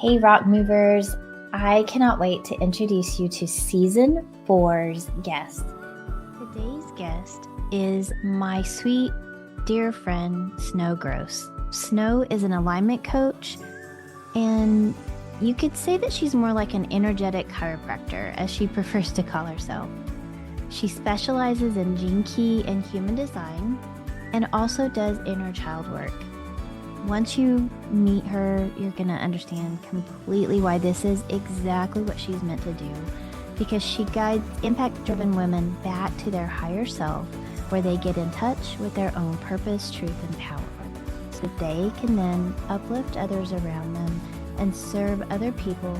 Hey, rock movers. I cannot wait to introduce you to season 4's guest. Today's guest is my sweet, dear friend, Snow Gross. Snow is an alignment coach, and you could say that she's more like an energetic chiropractor, as she prefers to call herself. She specializes in gene key and human design, and also does inner child work. Once you meet her, you're going to understand completely why this is exactly what she's meant to do, because she guides impact-driven women back to their higher self, where they get in touch with their own purpose, truth, and power, so that they can then uplift others around them and serve other people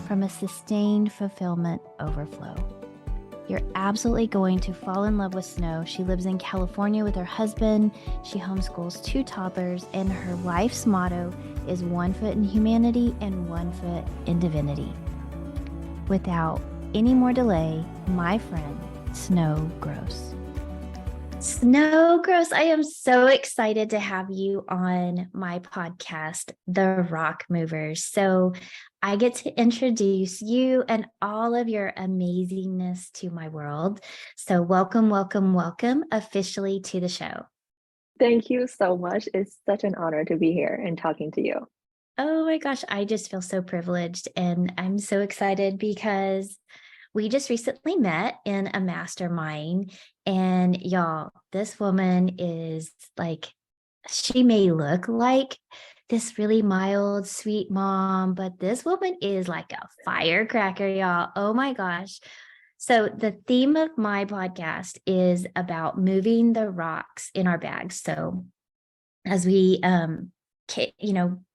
from a sustained fulfillment overflow. You're absolutely going to fall in love with Snow. She lives in California with her husband. She homeschools 2 toddlers, and her life's motto is 1 foot in humanity and 1 foot in divinity. Without any more delay, my friend, Snow Gross. Snow Gross, I am so excited to have you on my podcast, The Rock Movers. So I get to introduce you and all of your amazingness to my world. So welcome, welcome, welcome officially to the show. Thank you so much. It's such an honor to be here and talking to you. Oh my gosh, I just feel so privileged, and I'm so excited because we just recently met in a mastermind, and y'all, this woman is like, she may look like this really mild, sweet mom, but this woman is like a firecracker, y'all. Oh my gosh. So the theme of my podcast is about moving the rocks in our bags. So as we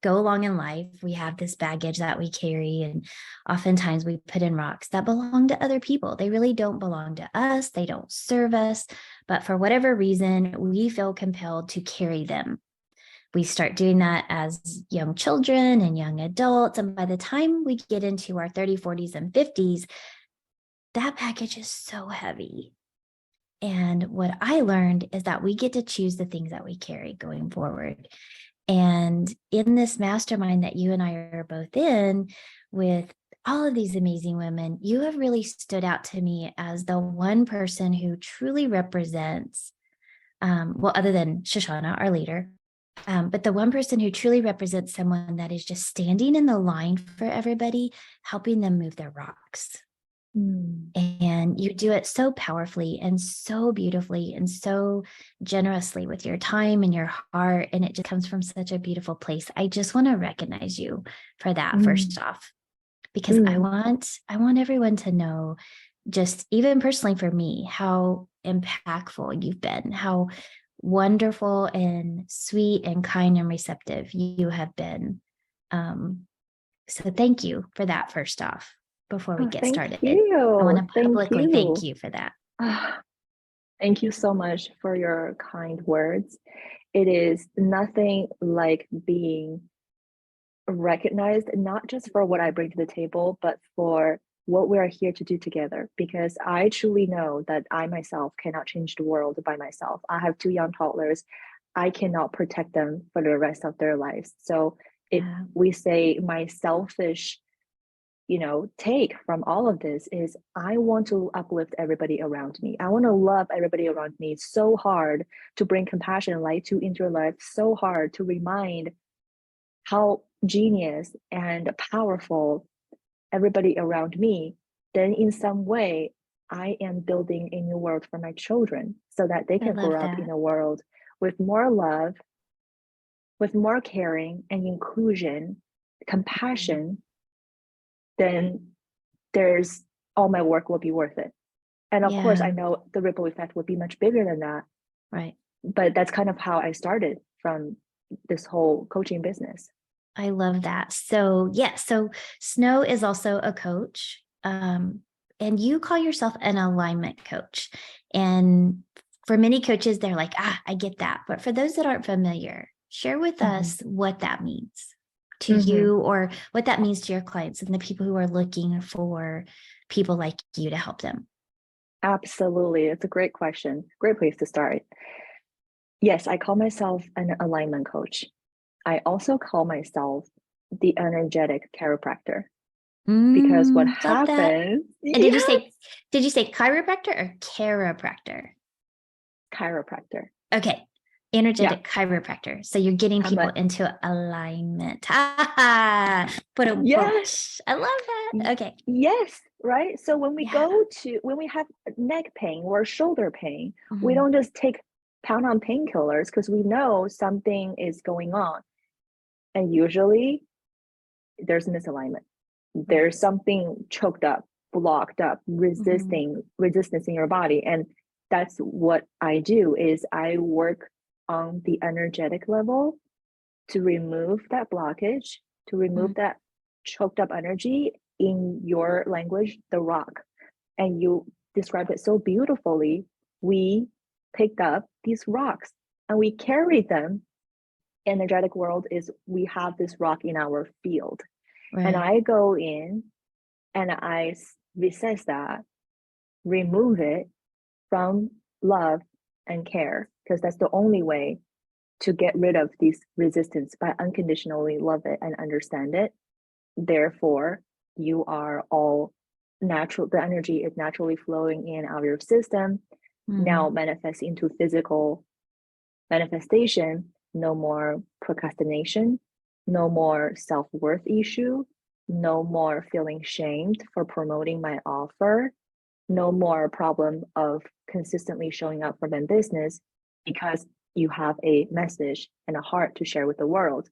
go along in life, we have this baggage that we carry, and oftentimes we put in rocks that belong to other people. They really don't belong to us. They don't serve us, but for whatever reason, we feel compelled to carry them. We start doing that as young children and young adults, and by the time we get into our 30s, 40s, and 50s, that baggage is so heavy. And what I learned is that we get to choose the things that we carry going forward. And in this mastermind that you and I are both in with all of these amazing women, you have really stood out to me as the one person who truly represents, other than Shoshana, our leader, but the one person who truly represents someone that is just standing in the line for everybody, helping them move their rocks. And you do it so powerfully and so beautifully and so generously with your time and your heart. And it just comes from such a beautiful place. I just want to recognize you for that first off, because I want everyone to know, just even personally for me, how impactful you've been, how wonderful and sweet and kind and receptive you have been. So thank you for that first off. Before we get started, I want to publicly thank you for that. Thank you so much for your kind words. It is nothing like being recognized, not just for what I bring to the table, but for what we are here to do together. Because I truly know that I myself cannot change the world by myself. I have 2 young toddlers. I cannot protect them for the rest of their lives. So if we say my selfish take from all of this is, I want to uplift everybody around me. I want to love everybody around me so hard, to bring compassion and light into your life, so hard to remind how genius and powerful everybody around me. Then in some way, I am building a new world for my children, so that they can grow up in a world with more love, with more caring and inclusion, compassion. Then there's all my work will be worth it. And of course, I know the ripple effect would be much bigger than that. Right. But that's kind of how I started from this whole coaching business. I love that. So so Snow is also a coach, and you call yourself an alignment coach. And for many coaches, they're like, I get that. But for those that aren't familiar, share with us what that means to you, or what that means to your clients and the people who are looking for people like you to help them. Absolutely. It's a great question. Great place to start. Yes, I call myself an alignment coach. I also call myself the energetic chiropractor. Because what Love that. happens, And yes, did you say chiropractor or chiropractor? chiropractor. Okay. Yeah, Energetic chiropractor. So you're getting I'm people a into alignment. Put a yes, I love that. Okay. yes, right? So Yeah. when we have neck pain or shoulder pain, we Mhm. don't just take pound on painkillers because we know something is going on. And usually there's misalignment. There's something choked up, blocked up, Mhm. resistance in your body. And that's what I do is I work on the energetic level to remove that blockage, to remove Mhm. that choked up energy, in your language, the rock. And you described it so beautifully. We picked up these rocks and we carried them. Energetic world is we have this rock in our field. And Right. I go in and I resist that, remove it from love and care, because that's the only way to get rid of these resistance, by unconditionally love it and understand it. Therefore, you are all natural, the energy is naturally flowing in out of your system, now Mhm. manifests into physical manifestation. No more procrastination, no more self-worth issue, no more feeling shamed for promoting my offer, no more problem of consistently showing up for them business because you have a message and a heart to share with the world.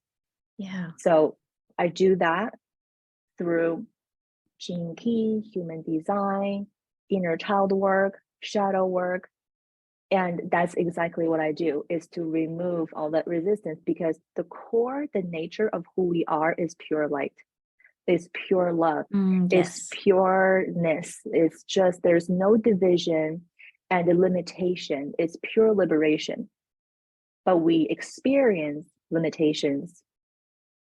Yeah. So I do that through gene key, human design, inner child work, shadow work. And that's exactly what I do, is to remove all that resistance, because the core, the nature of who we are is pure light, is pure love, is Yes. pureness. It's just, there's no division and a limitation. It's pure liberation. But we experience limitations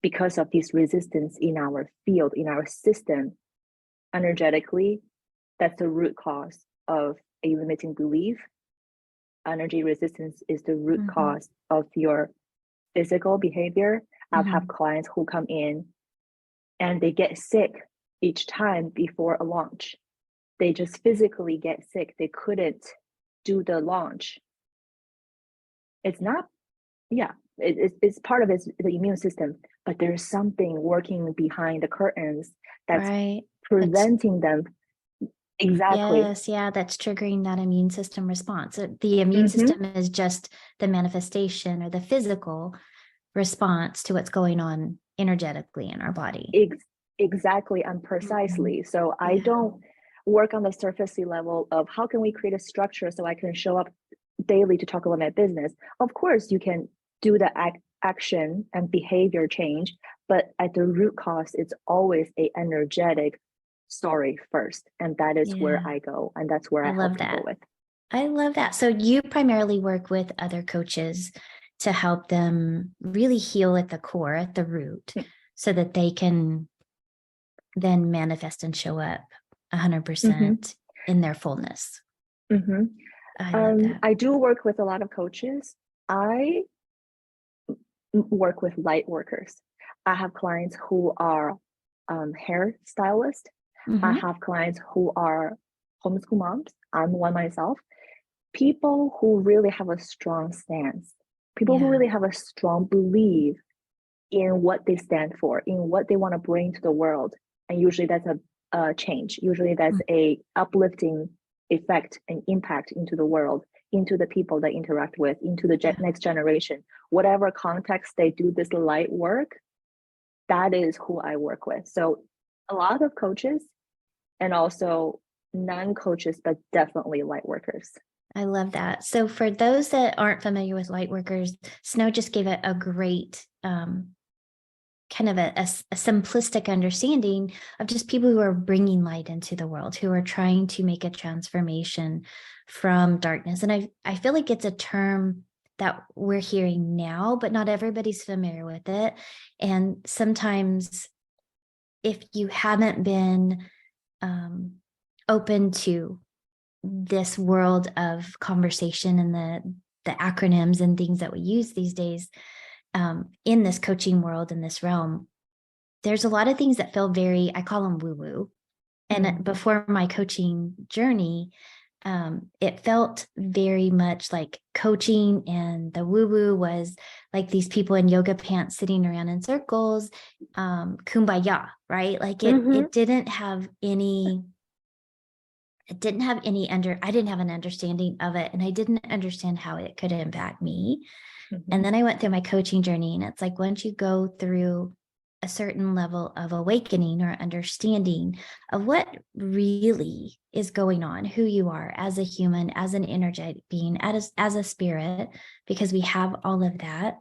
because of this resistance in our field, in our system, energetically. That's the root cause of a limiting belief. Energy resistance is the root Mhm. cause of your physical behavior. I've had Mhm. clients who come in and they get sick each time before a launch. They just physically get sick. They couldn't do the launch. It's not, yeah, it's part of the immune system, but there's something working behind the curtains that's Right. That's preventing them. Exactly. yes, yeah, that's triggering that immune system response. The immune Mm-hmm. system is just the manifestation or the physical response to what's going on energetically in our body. Exactly and Mhm. precisely. So I Yeah. don't work on the surfacey level of how can we create a structure so I can show up daily to talk about my business. Of course, you can do the action and behavior change, but at the root cause, it's always a energetic story first, and that is where Yeah. I go, and that's where I I help love people that. with. I love that. So you primarily work with other coaches to help them really heal at the core, at the root, so that they can then manifest and show up Mm-hmm. 100% in their fullness. Mm-hmm. I love that. I do work with a lot of coaches. I work with light workers. I have clients who are hair stylists. I Mhm. have clients who are homeschool moms. I'm one myself. People who really have a strong stance, people who Yeah. really have a strong belief in what they stand for, in what they want to bring to the world. And usually that's a change. Usually that's Mm. a uplifting effect and impact into the world, into the people they interact with, into the Yeah. next generation. Whatever context they do this light work, that is who I work with. So a lot of coaches and also non-coaches, but definitely light workers. I love that. So for those that aren't familiar with light workers, Snow just gave it a great kind of a simplistic understanding of just people who are bringing light into the world, who are trying to make a transformation from darkness. And I feel like it's a term that we're hearing now, but not everybody's familiar with it. And sometimes if you haven't been um, open to this world of conversation and the acronyms and things that we use these days in this coaching world, in this realm, there's a lot of things that feel very, I call them woo woo. And before my coaching journey, it felt very much like coaching, and the woo woo was like these people in yoga pants sitting around in circles, kumbaya, right? Like it didn't have any, I didn't have an understanding of it, and I didn't understand how it could impact me. And then I went through my coaching journey, and it's like once you go through a certain level of awakening or understanding of what really is going on, who you are as a human, as an energetic being, as a spirit, because we have all of that,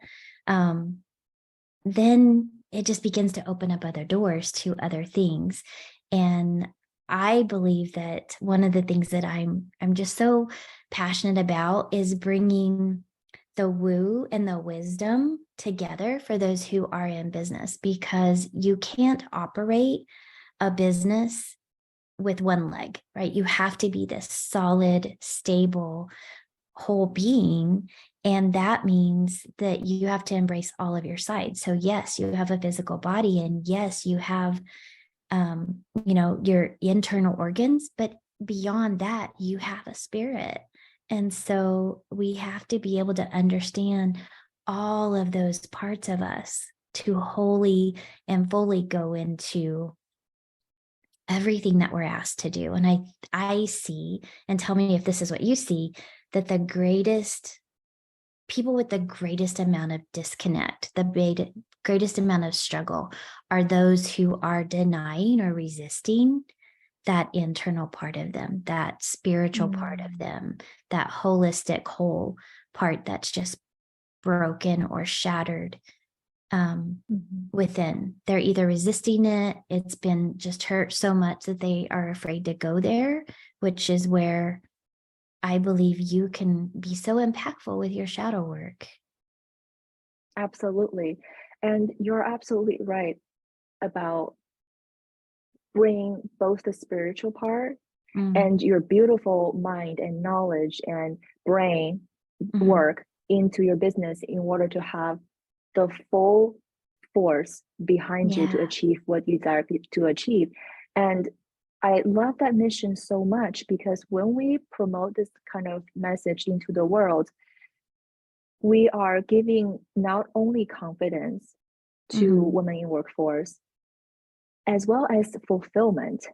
then it just begins to open up other doors to other things. And I believe that one of the things that I'm just so passionate about is bringing the woo and the wisdom together for those who are in business, because you can't operate a business with one leg, right? You have to be this solid, stable, whole being. And that means that you have to embrace all of your sides. So yes, you have a physical body, and yes, you have your internal organs, but beyond that, you have a spirit. And so we have to be able to understand all of those parts of us to wholly and fully go into everything that we're asked to do. And I see, and tell me if this is what you see, that the greatest people with the greatest amount of disconnect, the greatest amount of struggle, are those who are denying or resisting that internal part of them, that spiritual part of them, that holistic whole part that's just broken or shattered within. They're either resisting it, it's been just hurt so much that they are afraid to go there, which is where I believe you can be so impactful with your shadow work. Absolutely. And you're absolutely right about bringing both the spiritual part and your beautiful mind and knowledge and brain work into your business in order to have the full force behind you to achieve what you desire to achieve. And I love that mission so much, because when we promote this kind of message into the world, we are giving not only confidence to women in workforce, as well as fulfillment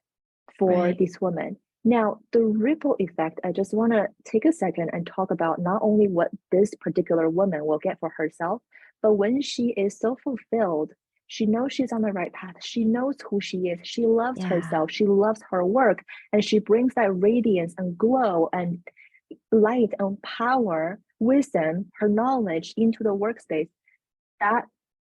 for these women. Now, the ripple effect, I just want to take a second and talk about not only what this particular woman will get for herself, but when she is so fulfilled, she knows she's on the right path. She knows who she is. She loves herself. She loves her work. And she brings that radiance and glow and light and power, wisdom, her knowledge into the workspace. That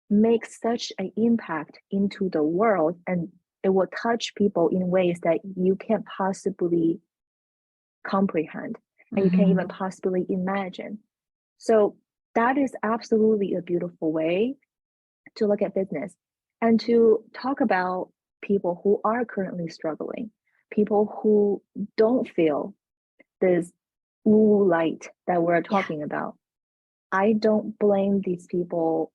makes such an impact into the world, and it will touch people in ways that you can't possibly comprehend and you can't even possibly imagine. So that is absolutely a beautiful way to look at business and to talk about people who are currently struggling, people who don't feel this blue light that we're talking about. I don't blame these people,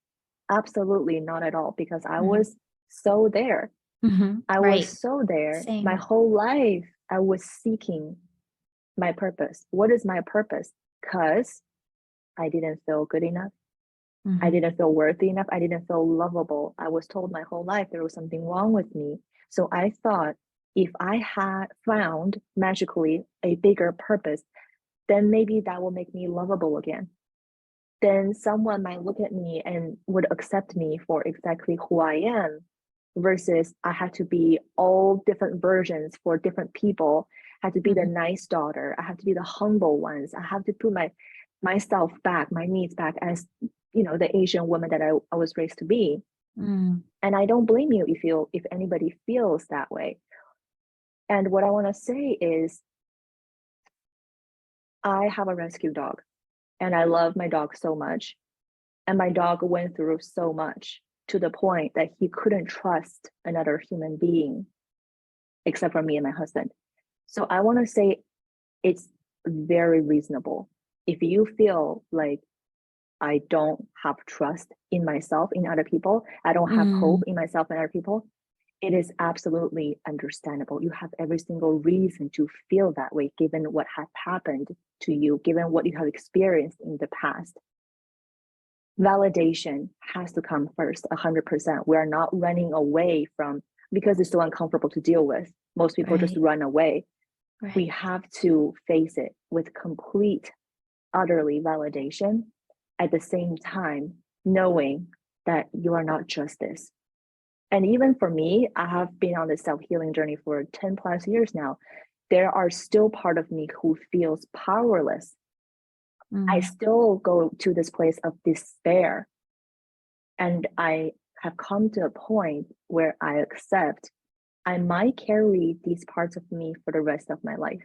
absolutely not at all, because I was so there. I was so there. Same. My whole life, I was seeking my purpose. What is my purpose? Because I didn't feel good enough. I didn't feel worthy enough. I didn't feel lovable. I was told my whole life there was something wrong with me. So I thought if I had found magically a bigger purpose, then maybe that will make me lovable again. Then someone might look at me and would accept me for exactly who I am, versus I had to be all different versions for different people. I had to be the nice daughter. I have to be the humble ones. I have to put myself back, my needs back as, the Asian woman that I was raised to be. And I don't blame you if anybody feels that way. And what I want to say is, I have a rescue dog and I love my dog so much. And my dog went through so much to the point that he couldn't trust another human being except for me and my husband. So I want to say it's very reasonable if you feel like I don't have trust in myself, in other people. I don't have hope Mm, in myself and other people. It is absolutely understandable. You have every single reason to feel that way, given what has happened to you, given what you have experienced in the past. Validation has to come first, 100%. We're not running away from, because it's so uncomfortable to deal with. Most people just right, run away. We right, have to face it with complete, utterly validation, at the same time, knowing that you are not just this. And even for me, I have been on this self-healing journey for 10 plus years now. There are still part of me who feels powerless. I mm, still go to this place of despair. And I have come to a point where I accept I might carry these parts of me for the rest of my life.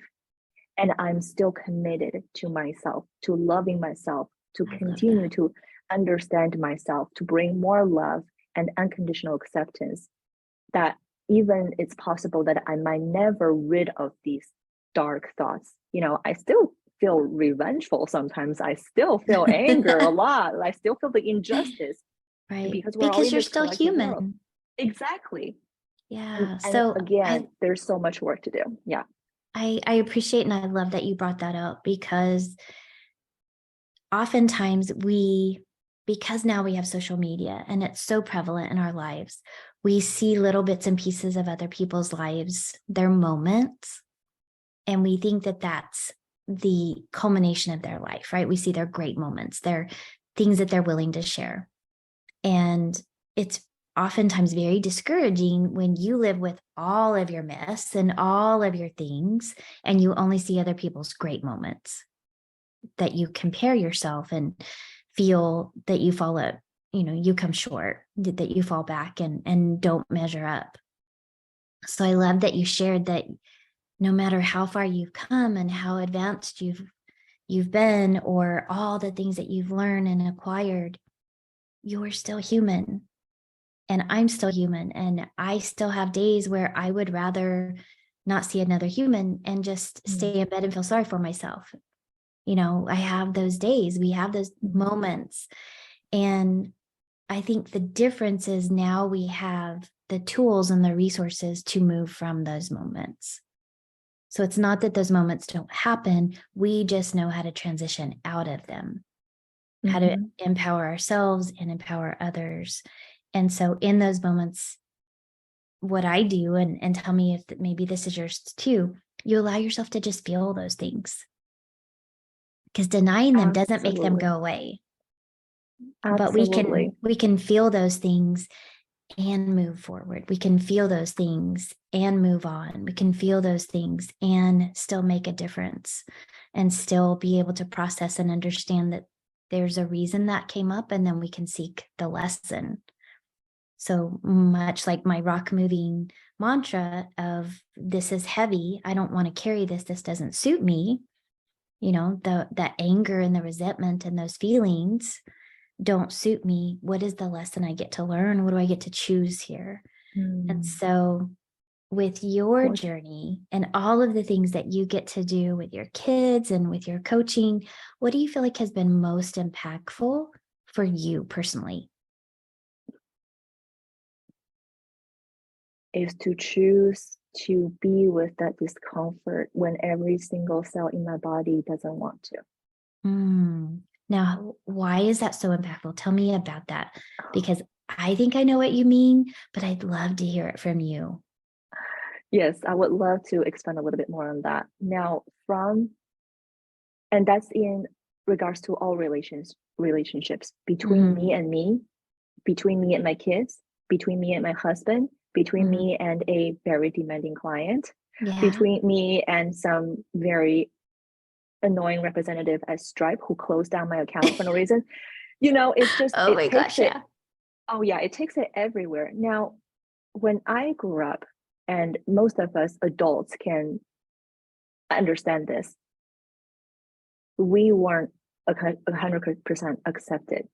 And I'm still committed to myself, to loving myself, to I love continue that. to understand myself, to bring more love and unconditional acceptance. That even it's possible that I might never rid of these dark thoughts. I still feel revengeful sometimes. I still feel anger a lot. I still feel the injustice Right, because we're all because in you're this still collective world. human. Exactly. And Yeah, and so again, there's so much work to do. Yeah. I appreciate and I love that you brought that up because oftentimes because now we have social media and it's so prevalent in our lives, we see little bits and pieces of other people's lives, their moments, and we think that that's the culmination of their life, right? We see their great moments, their things that they're willing to share. And it's oftentimes very discouraging when you live with all of your mess and all of your things, and you only see other people's great moments, that you compare yourself and feel that you fall up, you come short, that you fall back and don't measure up. So I love that you shared that no matter how far you've come and how advanced you've been, or all the things that you've learned and acquired, you're still human. And I'm still human. And I still have days where I would rather not see another human and just Mm. stay in bed and feel sorry for myself. I have those days, we have those Mhm. moments. And I think the difference is now we have the tools and the resources to move from those moments. So it's not that those moments don't happen. We just know how to transition out of them, how to Mhm. empower ourselves and empower others. And so in those moments, what I do, and tell me if maybe this is yours too, you allow yourself to just feel those things, because denying them doesn't make them Absolutely. go away. But we can Absolutely. we can feel those things and move forward. We can feel those things and move on. We can feel those things and still make a difference, and still be able to process and understand that there's a reason that came up, and then we can seek the lesson. So much like my rock moving mantra of, this is heavy, I don't want to carry this, this doesn't suit me. The anger and the resentment and those feelings don't suit me. What is the lesson I get to learn? What do I get to choose here? And Mm. so with your What journey and all of the things that you get to do with your kids and with your coaching, what do you feel like has been most impactful for you personally? is to choose to be with that discomfort when every single cell in my body doesn't want to. Now, why is that so impactful? Tell me about that, because I think I know what you mean, but I'd love to hear it from you. Yes, I would love to expand a little bit more on that. And that's in regards to all relationships between Mhm, me and me, between me and my kids, between me and my husband, between mhm. me and a very demanding client, Yeah. between me and some very annoying representative at Stripe who closed down my account for no reason. It's just, Oh it my takes gosh, it. yeah. Oh, yeah, it takes it everywhere. Now, when I grew up, and most of us adults can understand this, we weren't 100% accepted.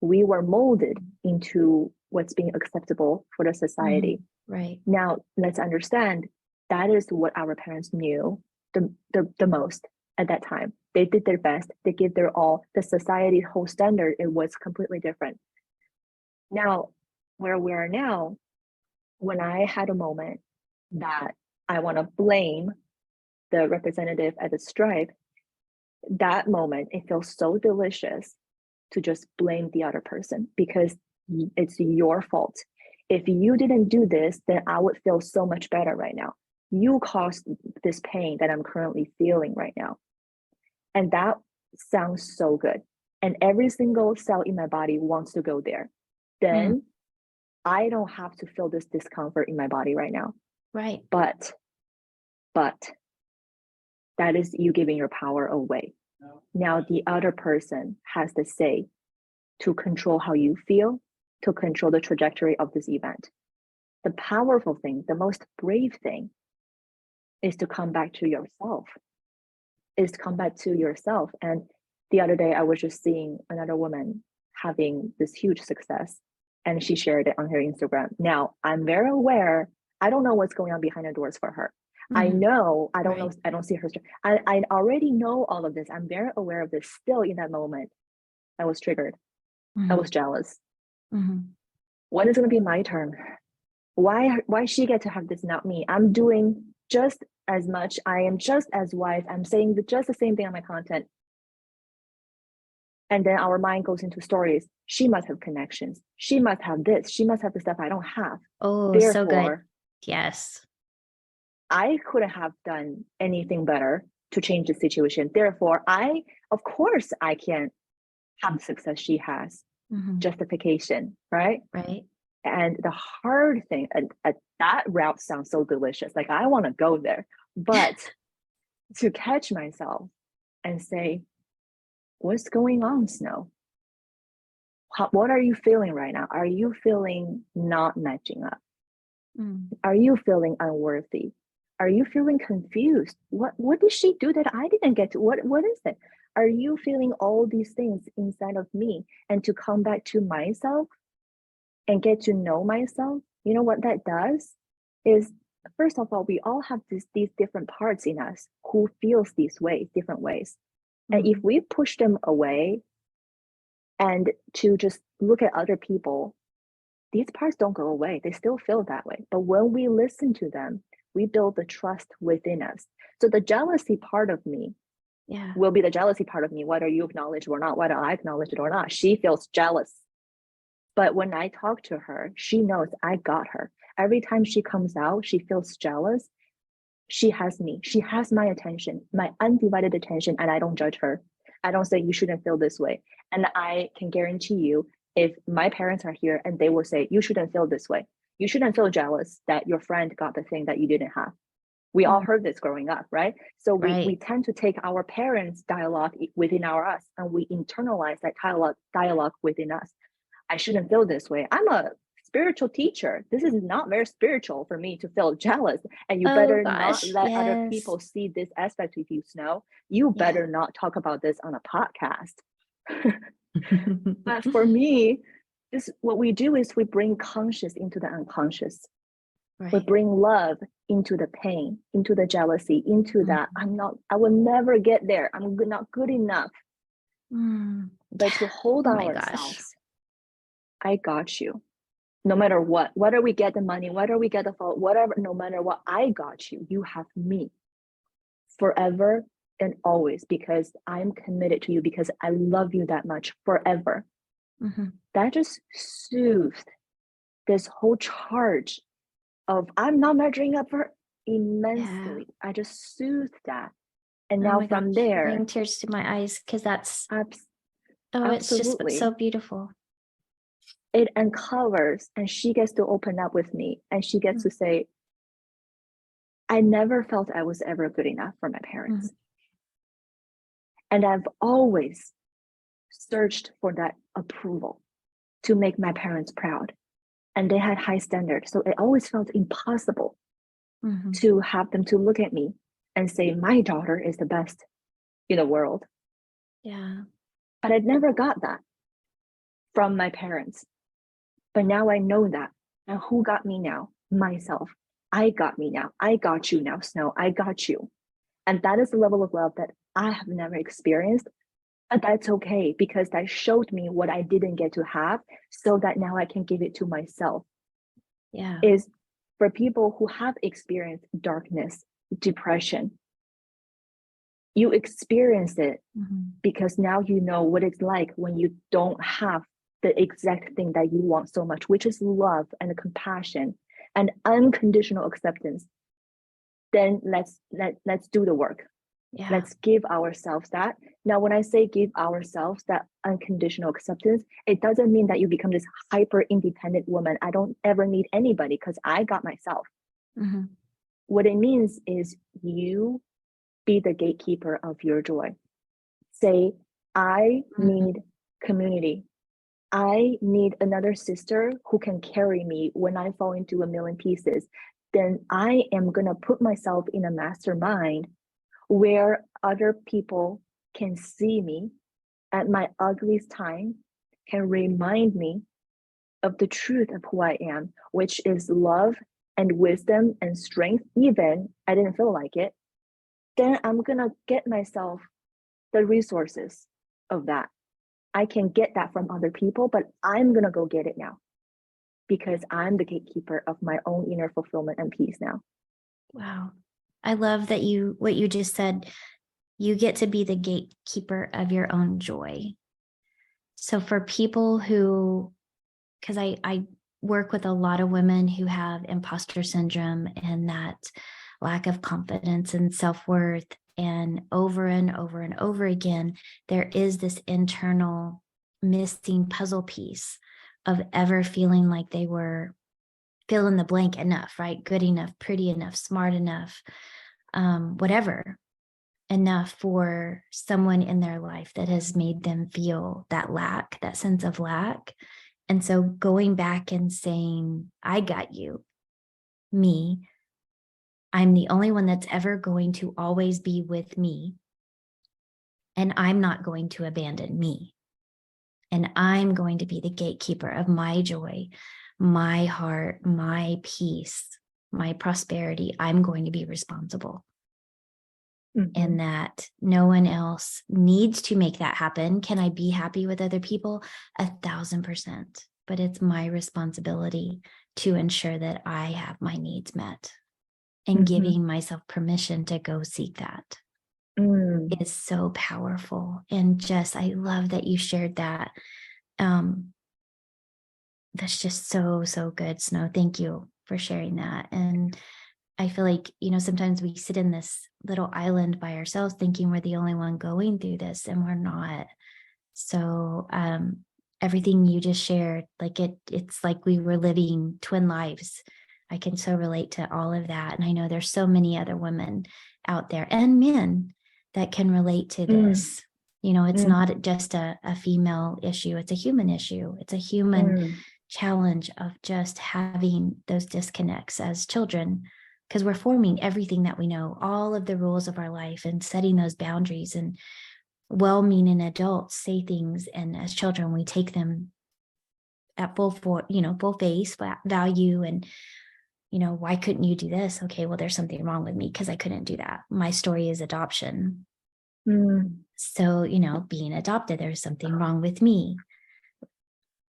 We were molded into what's being acceptable for the society. Right. Now, let's understand that is what our parents knew the most. at that time. They did their best. They gave their all. The society's whole standard, it was completely different. Now, where we are now, when I had a moment that I want to blame the representative at the stripe, that moment, it feels so delicious to just blame the other person because it's your fault. If you didn't do this, then I would feel so much better right now. You caused this pain that I'm currently feeling right now. And that sounds so good. And every single cell in my body wants to go there. Then I don't have to feel this discomfort in my body right now. Right. But that is you giving your power away. Now the other person has the say to control how you feel, to control the trajectory of this event. The powerful thing, the most brave thing is to come back to yourself, And the other day, I was just seeing another woman having this huge success, and she shared it on her Instagram. Now, I'm very aware, I don't know what's going on behind the doors for her. I know, I don't know, I don't see her. I already know all of this. I'm very aware of this. Still in that moment, I was triggered. I was jealous. When is going to be my turn? Why she get to have this, not me? I'm doing just as much. I am just as wise. I'm saying just the same thing on my content. And then our mind goes into stories. She must have connections. She must have this. She must have the stuff I don't have. Oh, Therefore, so good. Yes. I couldn't have done anything better to change the situation. Therefore, of course, I can have the success she has. Justification, right? Right. And the hard thing, that route sounds so delicious. Like I want to go there, but to catch myself and say, what's going on, Snow? What are you feeling right now? Are you feeling not matching up? Are you feeling unworthy? Are you feeling confused? What did she do that I didn't get to? What is it? Are you feeling all these things inside of me? And to come back to myself and get to know myself, you know what that does is, first of all, we all have these different parts in us who feels these ways, different ways. And if we push them away and to just look at other people, these parts don't go away. They still feel that way. But when we listen to them, we build the trust within us. So the jealousy part of me will be the jealousy part of me, whether you acknowledge it or not, whether I acknowledge it or not. She feels jealous. But when I talk to her, she knows I got her. Every time she comes out, she feels jealous. She has me. She has my attention, my undivided attention, and I don't judge her. I don't say you shouldn't feel this way. And I can guarantee you, if my parents are here and they will say, you shouldn't feel this way. You shouldn't feel jealous that your friend got the thing that you didn't have. We all heard this growing up, right? So we tend to take our parents' dialogue within us and we internalize that dialogue within us. I shouldn't feel this way. I'm a spiritual teacher. This is not very spiritual for me to feel jealous. And you better not let other people see this aspect of you, Snow. You better not talk about this on a podcast. But for me, what we do is we bring conscious into the unconscious. We bring love into the pain, into the jealousy, into that I will never get there. I'm not good enough. But to hold ourselves, I got you. No matter what, whether we get the money, whether we get the fault, whatever, no matter what, I got you. You have me forever and always, because I'm committed to you, because I love you that much forever. That just soothed this whole charge of I'm not measuring up for immensely. I just soothed that. And now from there, bring tears to my eyes, because that's absolutely. It's just so beautiful. It uncovers, and she gets to open up with me, and she gets to say, I never felt I was ever good enough for my parents. And I've always searched for that approval to make my parents proud. And they had high standards. So it always felt impossible to have them to look at me and say, my daughter is the best in the world. But I never got that from my parents. But now I know that. Now who got me now? Myself. I got me now. I got you now, Snow. I got you. And that is the level of love that I have never experienced. But that's okay, because that showed me what I didn't get to have, so that now I can give it to myself. Yeah. Is for people who have experienced darkness, depression, you experience it because now you know what it's like when you don't have the exact thing that you want so much, which is love and compassion and unconditional acceptance. Then let's do the work. Yeah. Let's give ourselves that. Now, when I say give ourselves that unconditional acceptance, it doesn't mean that you become this hyper independent woman. I don't ever need anybody because I got myself. What it means is you be the gatekeeper of your joy. Say, I need community. I need another sister who can carry me when I fall into a million pieces. Then I am going to put myself in a mastermind where other people can see me at my ugliest time, can remind me of the truth of who I am, which is love and wisdom and strength, even I didn't feel like it. Then I'm going to get myself the resources of that. I can get that from other people, but I'm going to go get it now because I'm the gatekeeper of my own inner fulfillment and peace now. Wow. I love that what you just said, you get to be the gatekeeper of your own joy. So for people who, because I work with a lot of women who have imposter syndrome and that lack of confidence and self-worth, and over and over again, there is this internal missing puzzle piece of ever feeling like they were fill in the blank enough, right? Good enough, pretty enough, smart enough, whatever, enough for someone in their life that has made them feel that lack, that sense of lack. And so going back and saying, I got you, me, I'm the only one that's ever going to always be with me. And I'm not going to abandon me. And I'm going to be the gatekeeper of my joy, my heart, my peace, my prosperity. I'm going to be responsible. And that no one else needs to make that happen. Can I be happy with other people? 1,000%. But it's my responsibility to ensure that I have my needs met. And giving myself permission to go seek that is so powerful. And just, I love that you shared that. That's just so, so good, Snow. Thank you for sharing that. And I feel like, sometimes we sit in this little island by ourselves thinking we're the only one going through this, and we're not. So everything you just shared, like it's like we were living twin lives. I can so relate to all of that. And I know there's so many other women out there and men that can relate to this. It's not just a female issue. It's a human issue. It's a human challenge of just having those disconnects as children, because we're forming everything that we know, all of the rules of our life, and setting those boundaries. And well-meaning adults say things, and as children we take them at full face value. And why couldn't you do this? Okay, well, there's something wrong with me because I couldn't do that. My story is adoption. So being adopted, there's something wrong with me.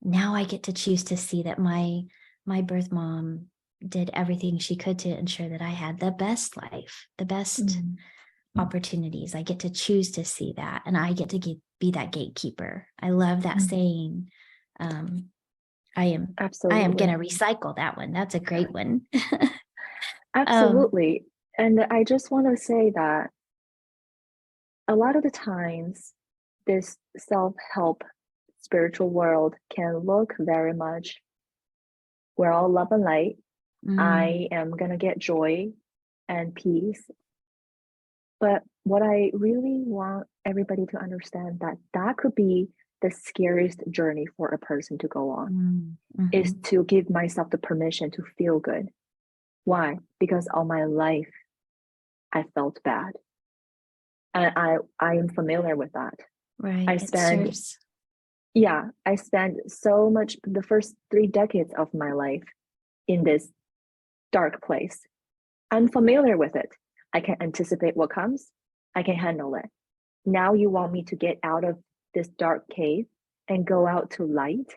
Now I get to choose to see that my birth mom did everything she could to ensure that I had the best life, the best opportunities. I get to choose to see that, and I get to be that gatekeeper. I love that saying. I am going to recycle that one. That's a great one. Absolutely. And I just want to say that a lot of the times this self-help spiritual world can look very much, we're all love and light. I am going to get joy and peace. But what I really want everybody to understand, that could be the scariest journey for a person to go on, is to give myself the permission to feel good. Why? Because all my life I felt bad. And I am familiar with that. Right. I spent so much, the first 3 decades of my life in this dark place. I'm familiar with it. I can anticipate what comes. I can handle it. now you want me to get out of this dark cave and go out to light.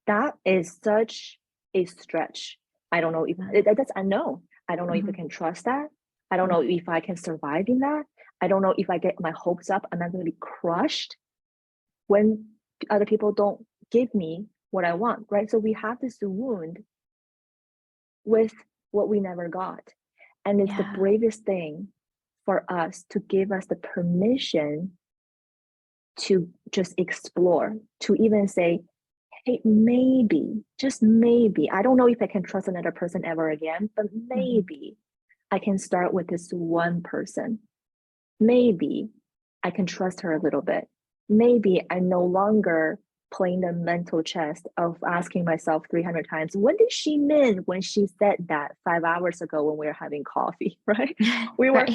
That is such a stretch. I don't know if that's unknown. I don't know if I can trust that. I don't know if I can survive in that. I don't know if I get my hopes up, am I going to be crushed when other people don't give me what I want, right? So we have this wound with what we never got. And it's the bravest thing for us to give us the permission to just explore, to even say, hey, maybe, just maybe, I don't know if I can trust another person ever again, but maybe I can start with this one person. Maybe I can trust her a little bit. Maybe I'm no longer playing the mental chess of asking myself 300 times, what did she mean when she said that 5 hours ago when we were having coffee, right? We were,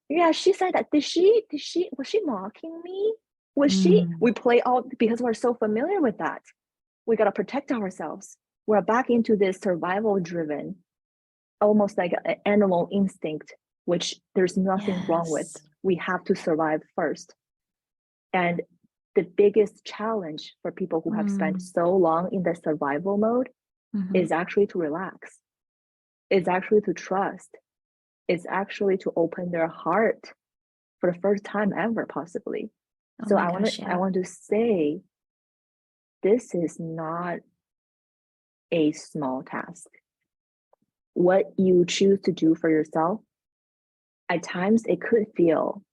yeah, she said that. Was she mocking me? We play all, because we're so familiar with that. We got to protect ourselves. We're back into this survival driven, almost like an animal instinct, which there's nothing wrong with. We have to survive first. And the biggest challenge for people who have spent so long in the survival mode is actually to relax. It's actually to trust. It's actually to open their heart for the first time ever, possibly. So I want to say, this is not a small task. What you choose to do for yourself, at times it could feel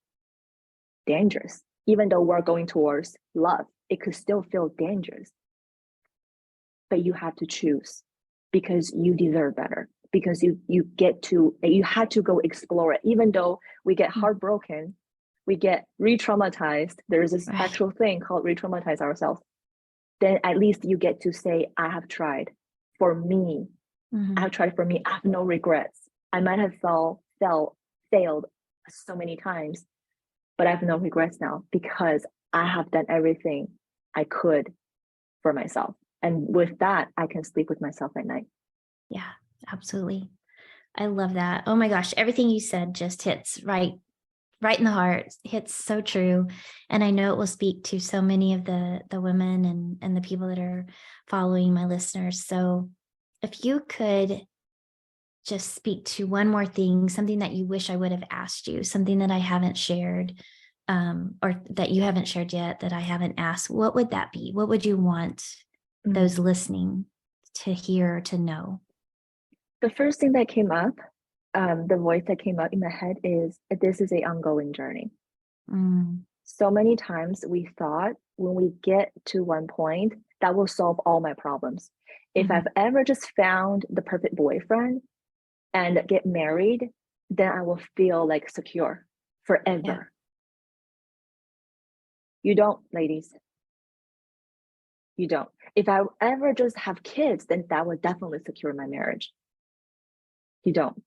dangerous. Even though we're going towards love, it could still feel dangerous. But you have to choose, because you deserve better, because you had to go explore it. Even though we get heartbroken, we get re-traumatized. There's this actual thing called re-traumatize ourselves. Then at least you get to say, I have tried for me. I have tried for me. I have no regrets. I might have failed so many times, but I have no regrets now because I have done everything I could for myself. And with that, I can sleep with myself at night. Yeah, absolutely. I love that. Oh my gosh, everything you said just hits right in the heart. Hits so true. And I know it will speak to so many of the women and the people that are following, my listeners. So if you could just speak to one more thing, something that you wish I would have asked you, something that I haven't shared, or that you haven't shared yet, that I haven't asked, what would that be? What would you want those listening to hear, to know? The first thing that came up, the voice that came up in my head is, this is an ongoing journey. So many times we thought when we get to one point, that will solve all my problems. If I've ever just found the perfect boyfriend and get married, then I will feel like secure forever. Yeah. You don't, ladies. You don't. If I ever just have kids, then that would definitely secure my marriage. You don't.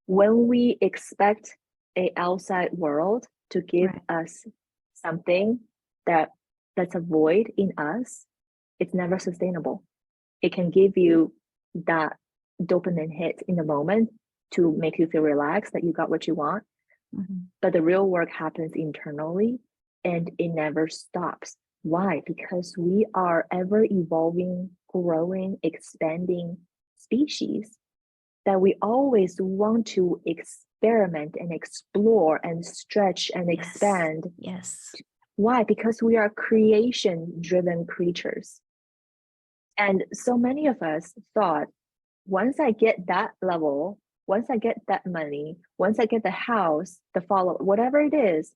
When we expect an outside world to give us something that's a void in us, it's never sustainable. It can give you that dopamine hit in the moment to make you feel relaxed that you got what you want. But the real work happens internally and it never stops. Why? Because we are ever evolving, growing, expanding species that we always want to experiment and explore and stretch and expand. Yes. Why? Because we are creation-driven creatures. And so many of us thought, once I get that level, once I get that money, once I get the house, the follow, whatever it is,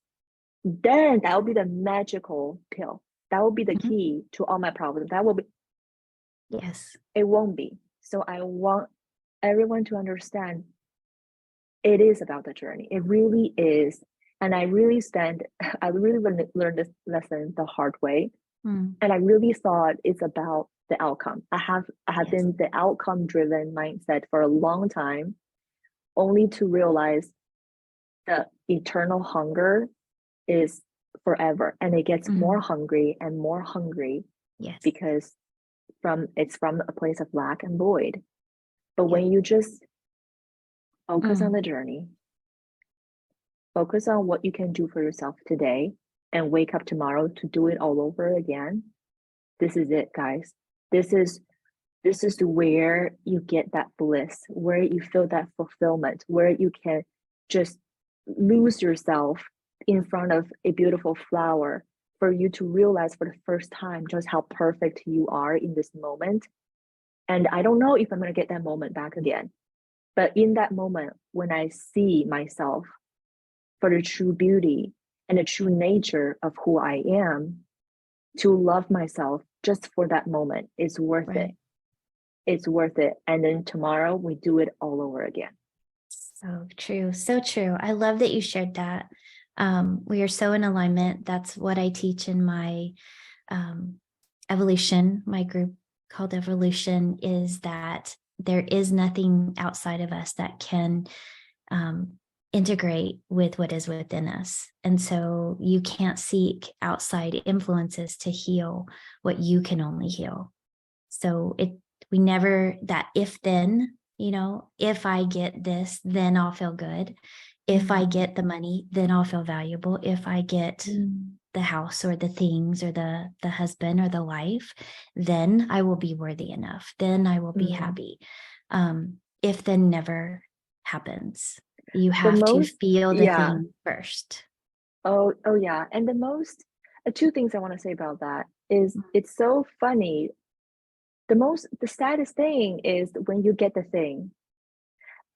then that will be the magical pill. That will be the key to all my problems. That will be. Yes. It won't be. So I want everyone to understand it is about the journey. It really is. And I really learned this lesson the hard way. And I really thought it's about the outcome. I have been the outcome driven mindset for a long time, only to realize the eternal hunger is forever, and it gets more hungry and more hungry. Because it's from a place of lack and void. But when you just focus on the journey, focus on what you can do for yourself today and wake up tomorrow to do it all over again, this is it, guys. This is where you get that bliss, where you feel that fulfillment, where you can just lose yourself in front of a beautiful flower for you to realize for the first time just how perfect you are in this moment. And I don't know if I'm going to get that moment back again. But in that moment, when I see myself for the true beauty and the true nature of who I am, to love myself just for that moment is worth it. It's worth it. And then tomorrow we do it all over again. So true. So true. I love that you shared that. We are so in alignment. That's what I teach in my evolution, my group called Evolution, is that there is nothing outside of us that can integrate with what is within us. And so you can't seek outside influences to heal what you can only heal. So we never, that if then, if I get this, then I'll feel good. If I get the money, then I'll feel valuable. If I get the house or the things or the husband or the life, then I will be worthy enough. Then I will be happy. If then never happens. You have to feel the thing first. Oh yeah. And two things I want to say about that is it's so funny. The saddest thing is when you get the thing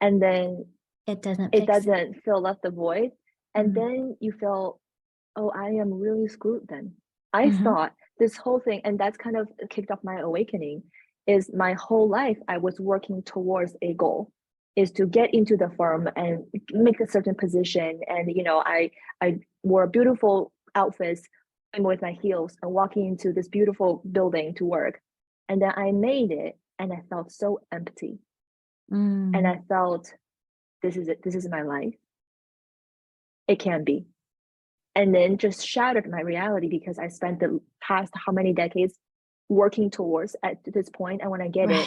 and then it doesn't fill up the void. And then you feel, oh, I am really screwed then. I thought this whole thing, and that's kind of kicked off my awakening, is my whole life I was working towards a goal, is to get into the firm and make a certain position. And, I wore beautiful outfits with my heels and walking into this beautiful building to work. And then I made it and I felt so empty. And I felt, this is it. This is my life. It can be. And then just shattered my reality because I spent the past how many decades working towards at this point. And when I get it,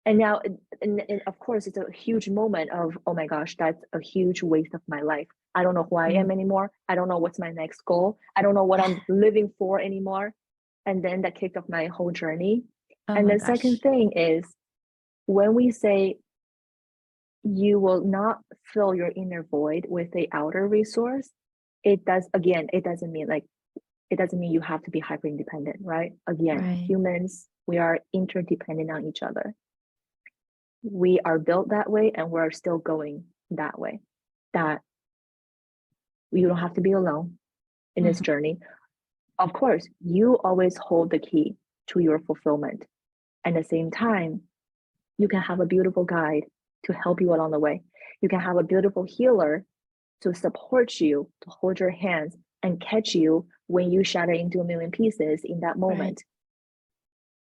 and now, and of course, it's a huge moment of, oh my gosh, that's a huge waste of my life. I don't know who I am anymore. I don't know what's my next goal. I don't know what I'm living for anymore. And then that kicked off my whole journey. And the second thing is, when we say you will not fill your inner void with the outer resource, it doesn't mean you have to be hyper independent, right? Again, humans, we are interdependent on each other. We are built that way and we're still going that way. That you don't have to be alone in this journey. Of course, you always hold the key to your fulfillment. At the same time, you can have a beautiful guide to help you along the way. You can have a beautiful healer to support you, to hold your hands and catch you when you shatter into a million pieces in that moment.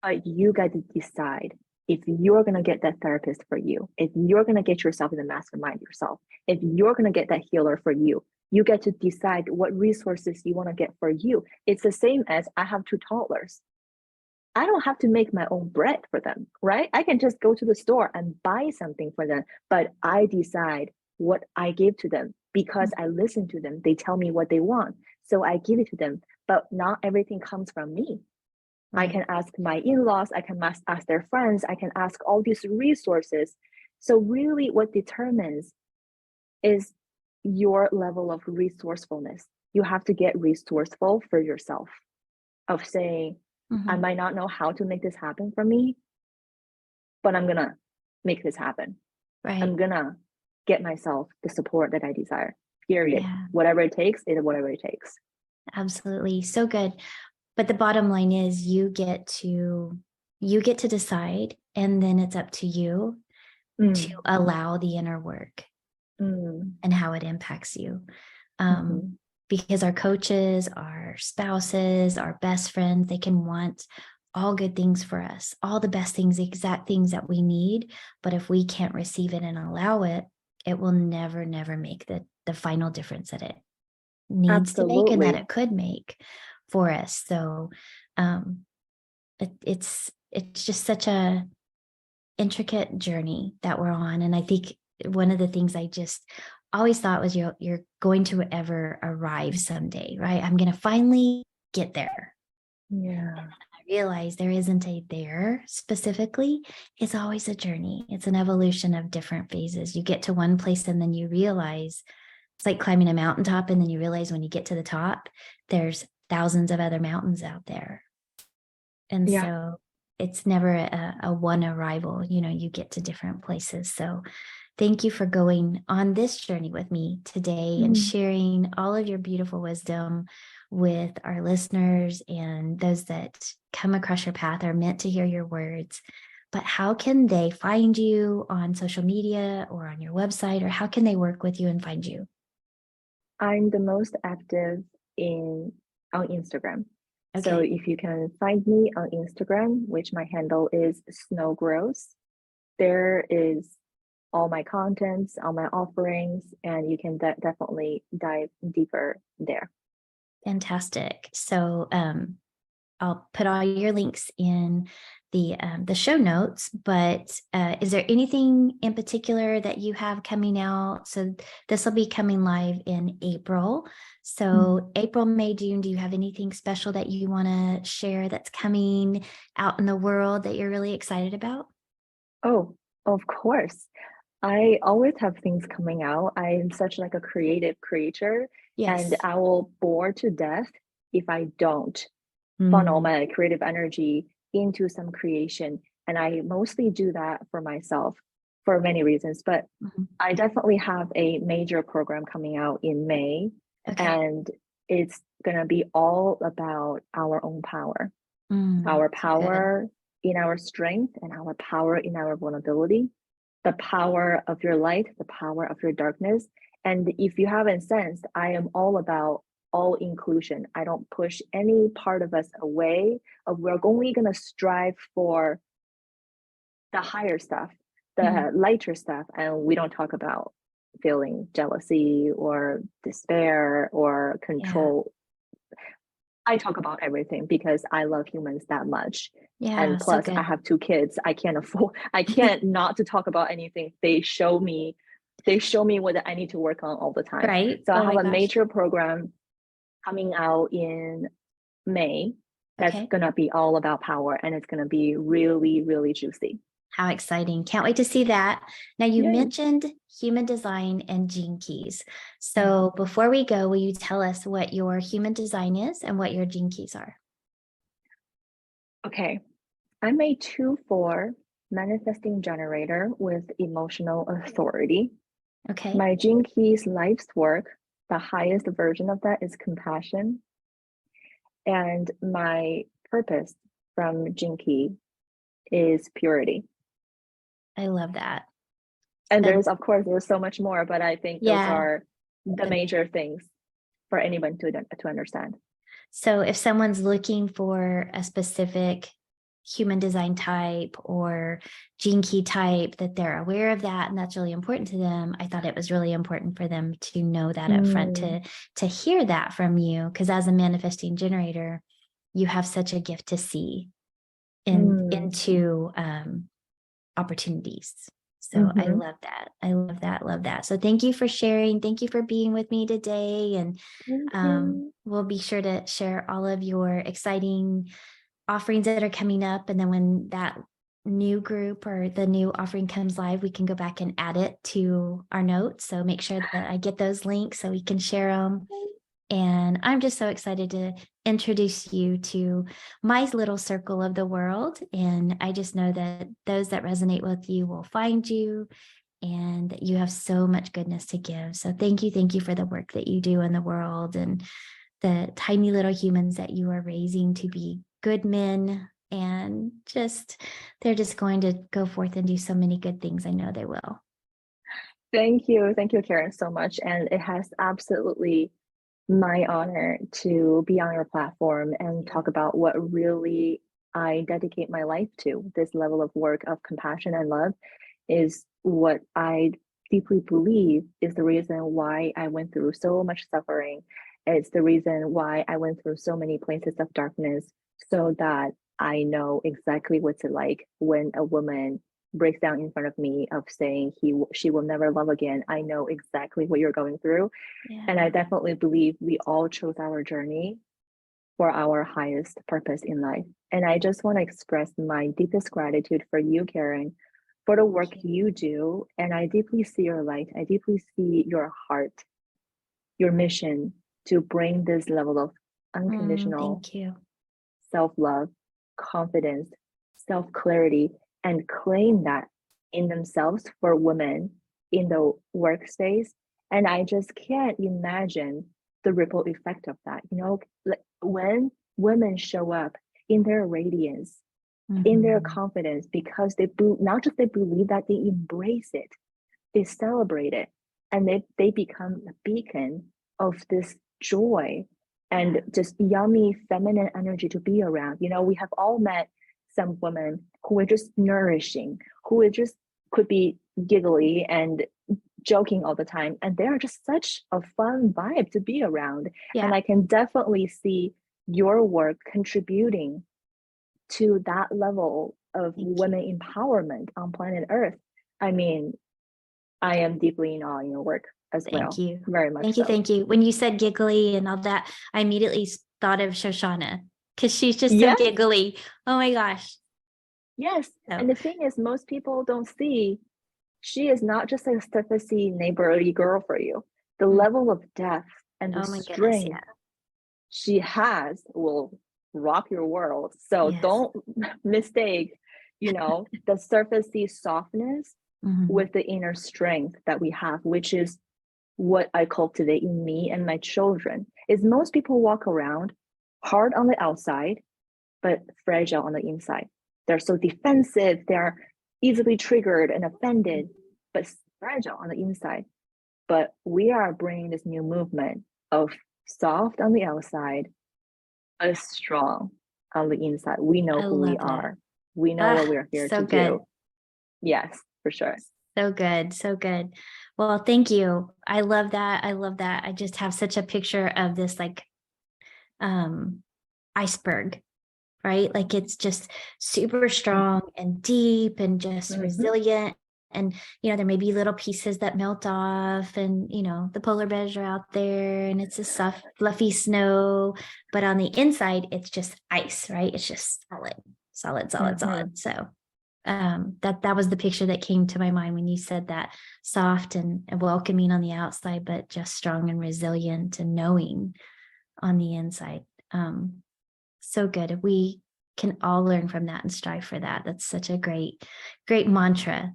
But you got to decide if you're going to get that therapist for you, if you're going to get yourself in the mastermind yourself, if you're going to get that healer for you, you get to decide what resources you want to get for you. It's the same as I have two toddlers. I don't have to make my own bread for them, right? I can just go to the store and buy something for them, but I decide what I give to them because I listen to them. They tell me what they want, so I give it to them. But not everything comes from me. I can ask my in-laws, I can ask their friends, I can ask all these resources. So really what determines is your level of resourcefulness. You have to get resourceful for yourself, of saying, I might not know how to make this happen for me, but I'm gonna make this happen. I'm gonna get myself the support that I desire, period. Whatever it takes, whatever it takes. Absolutely. So good. But the bottom line is you get to decide, and then it's up to you to allow the inner work and how it impacts you. Because our coaches, our spouses, our best friends, they can want all good things for us, all the best things, the exact things that we need. But if we can't receive it and allow it, it will never, never make the final difference that it needs to make and that it could make for us. So it's just such a intricate journey that we're on. And I think one of the things I just always thought was you're going to ever arrive someday, right? I'm going to finally get there. Yeah. I realize there isn't a there specifically. It's always a journey. It's an evolution of different phases. You get to one place and then you realize it's like climbing a mountaintop. And then you realize when you get to the top, there's thousands of other mountains out there. And Yeah. so it's never a one arrival, you get to different places. So thank you for going on this journey with me today and Mm. sharing all of your beautiful wisdom with our listeners and those that come across your path are meant to hear your words. But how can they find you on social media or on your website, or how can they work with you and find you? I'm the most active in on Instagram. So Okay, if you can find me on Instagram, which my handle is Snow Grows, there is all my contents, all my offerings, and you can definitely dive deeper there. fantastic. So I'll put all your links in the show notes, but is there anything in particular that you have coming out? So this will be coming live in April. So April, May, June, do you have anything special that you want to share that's coming out in the world that you're really excited about? Oh, of course. I always have things coming out. I'm such like a creative creature, and Yes. I will bore to death if I don't funnel Mm, my creative energy into some creation. And I mostly do that for myself for many reasons. But mhm. I definitely have a major program coming out in May, Okay. and it's going to be all about our own power, Mm, our so good. power in our strength, and our power in our vulnerability, the power of your light, the power of your darkness. And if you haven't sensed, I am all about all inclusion. I don't push any part of us away. We're only going to strive for the higher stuff, Mhm. the lighter stuff, and we don't talk about feeling jealousy or despair or Yeah. control. I talk about everything because I love humans that much. Yeah. And So plus, I good. have two kids. I can't afford, I can't not to talk about anything. They show me what I need to work on all the time. Right. So I Oh have my a gosh. major program coming out in May that's Okay. going to be all about power, and it's going to be really, really juicy. How exciting. Can't wait to see that. Now, you Yay. mentioned human design and gene keys. Mm. So, before we go, will you tell us what your human design is and what your gene keys are? Okay. I'm a 2/4 manifesting generator with emotional authority. Okay. My Gene Keys life's work, the highest version of that is compassion. And my purpose from Gene Key is purity. I love that. And So, there's, of course, there's so much more, but I think those yeah. are the the- major things for anyone to understand. So, if someone's looking for a specific human design type or gene key type, that they're aware of that and that's really important to them, I thought it was really important for them to know that up front, Mm, to hear that from you, because as a manifesting generator, you have such a gift to see mm, into opportunities. So I mm-hmm. love that. I love that. Love that. So thank you for sharing. Thank you for being with me today. And Thank you. we'll be sure to share all of your exciting offerings that are coming up. And then when that new group or the new offering comes live, we can go back and add it to our notes. So make sure that I get those links so we can share them. And I'm just so excited to introduce you to my little circle of the world. And I just know that those that resonate with you will find you and that you have so much goodness to give. So thank you. Thank you for the work that you do in the world and the tiny little humans that you are raising to be good men. And they're just going to go forth and do so many good things. I know they will. Thank you. Thank you, Karen, so much. And it has absolutely my honor to be on your platform and talk about what really I dedicate my life to. This level of work of compassion and love is what I deeply believe is the reason why I went through so much suffering. It's the reason why I went through so many places of darkness so that I know exactly what's it like when a woman breaks down in front of me of saying she will never love again. I know exactly what you're going through. Yeah. And I definitely believe we all chose our journey for our highest purpose in life. And I just want to express my deepest gratitude for you, Karen, for the work you do. And I deeply see your light. I deeply see your heart, your mission to bring this level of unconditional Thank you. self-love, confidence, self-clarity, and claim that in themselves for women in the workspace. And I just can't imagine the ripple effect of that. You know, like when women show up in their radiance, in their confidence, because not just they believe that, they embrace it, they celebrate it, and they become a beacon of this joy and just yummy feminine energy to be around. You know, we have all met some women who are just nourishing, who are just could be giggly and joking all the time, and they are just such a fun vibe to be around. Yeah. And I can definitely see your work contributing to that level of women empowerment on planet Earth. I mean, I am deeply in awe in your work as well. Thank you. Very much Thank you. so. Thank you. When you said giggly and all that, I immediately thought of Shoshana because she's just so Yes. giggly. Oh my gosh. Yes. So, And the thing is, most people don't see she is not just a surfacey neighborly girl for you. The level of depth and the oh my goodness. strength Yeah. she has will rock your world. So Yes. don't mistake, you know, the surfacey softness with the inner strength that we have, which is what I cultivate in me and my children. Is most people walk around hard on the outside, but fragile on the inside. They're so defensive, they're easily triggered and offended, but fragile on the inside. But we are bringing this new movement of soft on the outside, but strong on the inside. We know who we are. We know what we're here to do. Yes, for sure. So good. So good. Well, thank you. I love that. I love that. I just have such a picture of this like iceberg, right? Like it's just super strong and deep and just resilient. And, you know, there may be little pieces that melt off and, you know, the polar bears are out there and it's a soft, fluffy snow, but on the inside, it's just ice, right? It's just solid. So that was the picture that came to my mind when you said that, soft and welcoming on the outside, but just strong and resilient and knowing on the inside. So good. We can all learn from that and strive for that. That's such a great mantra.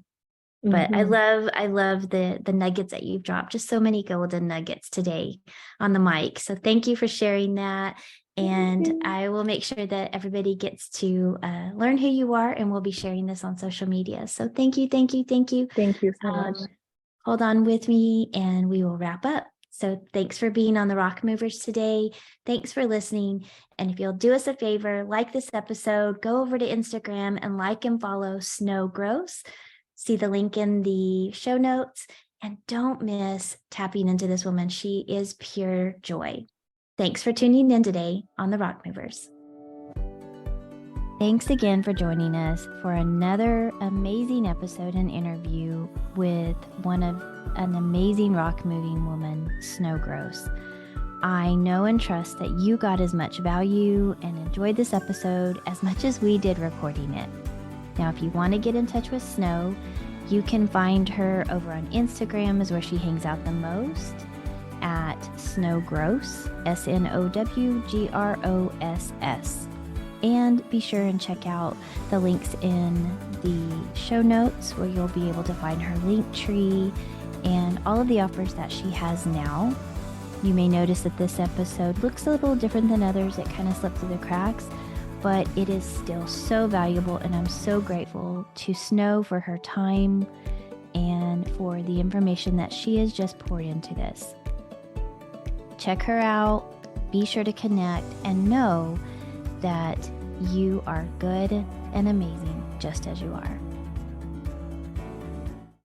But I love the nuggets that you've dropped. Just so many golden nuggets today on the mic. So thank you for sharing that. And I will make sure that everybody gets to learn who you are, and we'll be sharing this on social media. So thank you. Thank you so much. Hold on with me and we will wrap up. So thanks for being on the Rock Movers today. Thanks for listening. And if you'll do us a favor, like this episode, go over to Instagram and like and follow Snow Gross. See the link in the show notes. And don't miss tapping into this woman. She is pure joy. Thanks for tuning in today on the Rock Movers. Thanks again for joining us for another amazing episode and interview with an amazing rock moving woman, Snow Gross. I know and trust that you got as much value and enjoyed this episode as much as we did recording it. Now, if you want to get in touch with Snow, you can find her over on Instagram is where she hangs out the most, at Snow Gross, SNOWGROSS. And be sure and check out the links in the show notes where you'll be able to find her link tree and all of the offers that she has now. You may notice that this episode looks a little different than others. It kind of slipped through the cracks, but it is still so valuable, and I'm so grateful to Snow for her time and for the information that she has just poured into this. Check her out, be sure to connect, and know that you are good and amazing just as you are.